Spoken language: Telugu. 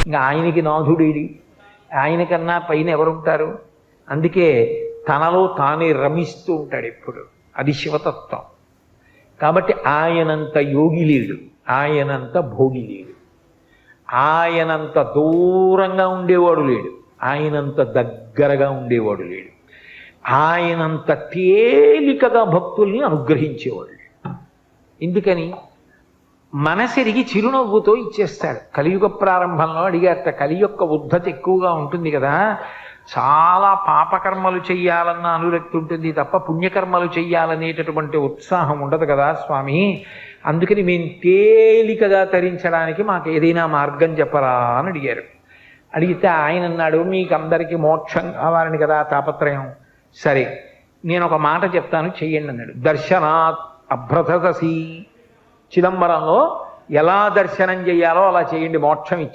ఇంకా ఆయనకి నాథుడేడి, ఆయనకన్నా పైన ఎవరుంటారు? అందుకే తనలో తానే రమిస్తూ ఉంటాడు ఎప్పుడు. అది శివతత్వం. కాబట్టి ఆయనంత యోగి లేడు, ఆయనంత భోగి లేడు, ఆయనంత దూరంగా ఉండేవాడు లేడు, ఆయనంత దగ్గరగా ఉండేవాడు లేడు, ఆయనంత తేలికగా భక్తుల్ని అనుగ్రహించేవాడు లేడు. ఎందుకని? మనసెరిగి చిరునవ్వుతో ఇచ్చేస్తాడు. కలియుగ ప్రారంభంలో అడిగారట, కలి యొక్క ఉద్ధతి ఎక్కువగా ఉంటుంది కదా, చాలా పాపకర్మలు చెయ్యాలన్న అనురక్తి ఉంటుంది తప్ప పుణ్యకర్మలు చెయ్యాలనేటటువంటి ఉత్సాహం ఉండదు కదా స్వామి, అందుకని మేము తేలికగా తరించడానికి మాకు ఏదైనా మార్గం చెప్పరా అని అడిగారు. అడిగితే ఆయన అన్నాడు, మీకు అందరికీ మోక్షం కావాలని కదా తాపత్రయం, సరే నేను ఒక మాట చెప్తాను చెయ్యండి అన్నాడు. దర్శనాత్ అభ్రతసి, చిదంబరంలో ఎలా దర్శనం చేయాలో అలా చేయండి, మోక్షం ఇచ్చేస్తాను.